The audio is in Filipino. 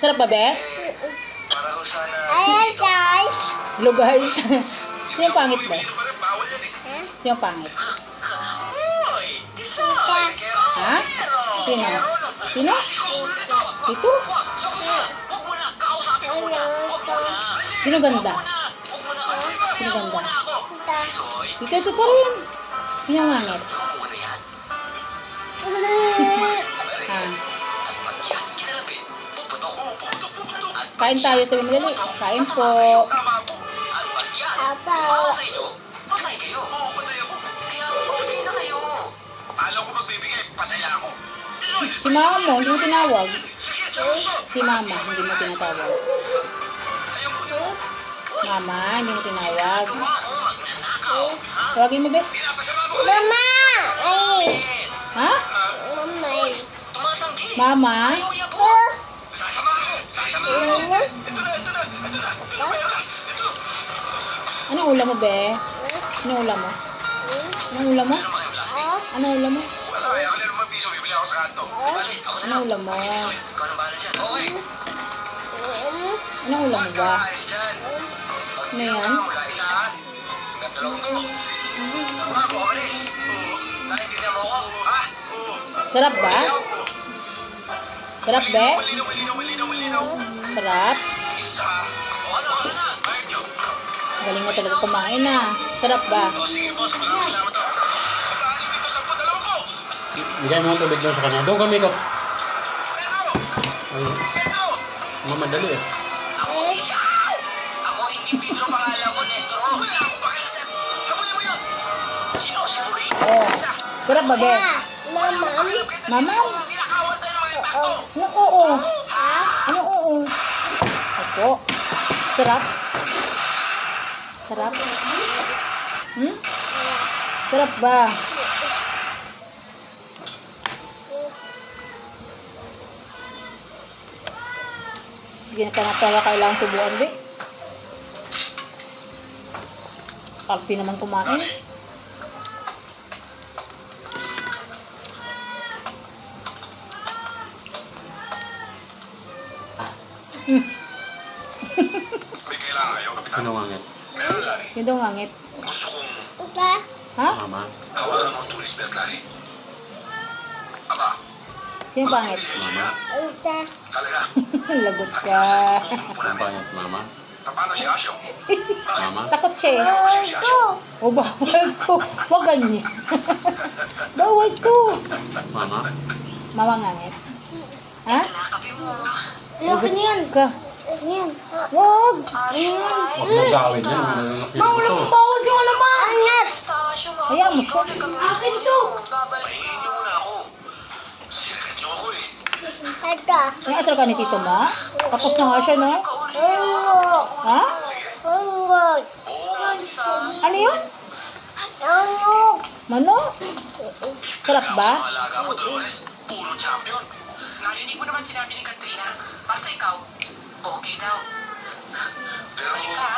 Sarap ba, be? Para ko sana... Ayan, guys. Hello, guys. Sino ang pangit, be? Bawal yan eh. Sino ang pangit? Hoy! Design! Ha? Sino? Sino? Ito? Huwag mo na! Kakausapin mo muna! Huwag mo na! Sino ganda? Huwag mo na! Sino ganda? Soy! Si Teto pa rin. Sino ang ngangit? Ako na yan. Ha? Pag yan kinalapit, puputok. At Kain tayo, sabi mo dali. Kain po. tama mo. At pag yan, Apa. para sa inyo, patay kayo. Oo, patay ako. Kaya patay na kayo. Paano ko magbibigay? Patay ako. Si mama mo, hindi mo tinawag. Sige, seryoso. Si mama, hindi mo tinatawag. Ayun ko yun. Mama, hindi mo tinawag. Gawa ko magnanakaw. Ha? Tawagin mo, be. Pinapasama mo ko. Mama! Ay! Ha? Mama! Tumatanggi. Mama? Ayaw niya po. Oh! Sasama ako. Sasama ako. Ano? Ito na. Ito na pera. Ito. Anong ulam mo, be? Anong ulam mo? Anong ulam mo? Ano mga plastic? Ah? Anong ulam mo? Wala. Kaya ako na piso. Bibili ako sa kanto. Balik. Ako na Anong lang. ulam mo? Soy, ikaw nang bahala dyan. Okay. Anong ulam mo ba? Ayos dyan. Ano yan? Mula isa. Hanggang dalawang to. Bago, alis. Naintindihan mo ako? Ha? Sarap ba? Sarap, be? Malinaw. Sarap? Isa. O ano na? Bayad nyo. Galing mo talaga kumain, ah. Sarap ba? O sige boss, maraming salamat to. Pagkain dito sa dalawa ko. Bigay mo ng tubig doon sa kanya. Doon kami ko. Pedro! Ay, Pedro! mamadali eh. Ako ikaw! Ako hindi Pedro pangalan ko, Nestor. Wala akong pakialam. Habunin mo yun. Sino? Si Muri? Oh. Sarap ba, be? Ah! Mama! Mama? Ninakawan tayo ng mga impacto. Anong oo? Ha? Anong oo? Opo. Sarap? Sarap? Hmm? Sarap ba? Hindi ka na pala kailangan subuan, be. Party naman kumain. May kailangan kayo, Kapitan. Sino nga nga? Meron lang. Sino ngangit? Gusto kong Papa? Ha? Mama? hawakan mo ang tourist belt lari. Aba, Sino pangit? Mama? Ita? talaga. Lagot ka. Ang pangit, mama? Paano si Asyo? Mama? Takot siya eh. Ito! O, bawal to. Huwag ganyan. Bawal to. Mama? Mama ngangit. Ha? Ayoko niyan! Ka. Niyan! Wag. Huwag mong gawin yan. Malalaki mo Maulang to. bawas yung alaman! Angat! Hayaan mo siya. Akin to! Pahingin niyo muna ako. Sinagat niyo ako eh. Ito! May asal ka ni tito mo? Tapos na nga siya, no? Ungo! Ha? Ungo! Ano yun? Ungo! Mano? Sarap ba? Sa alaga mo, Dolores, puro champion. Narinig mo naman sinabi ni Katrina. Basta ikaw, okay daw. Pero, Balik ka, ha?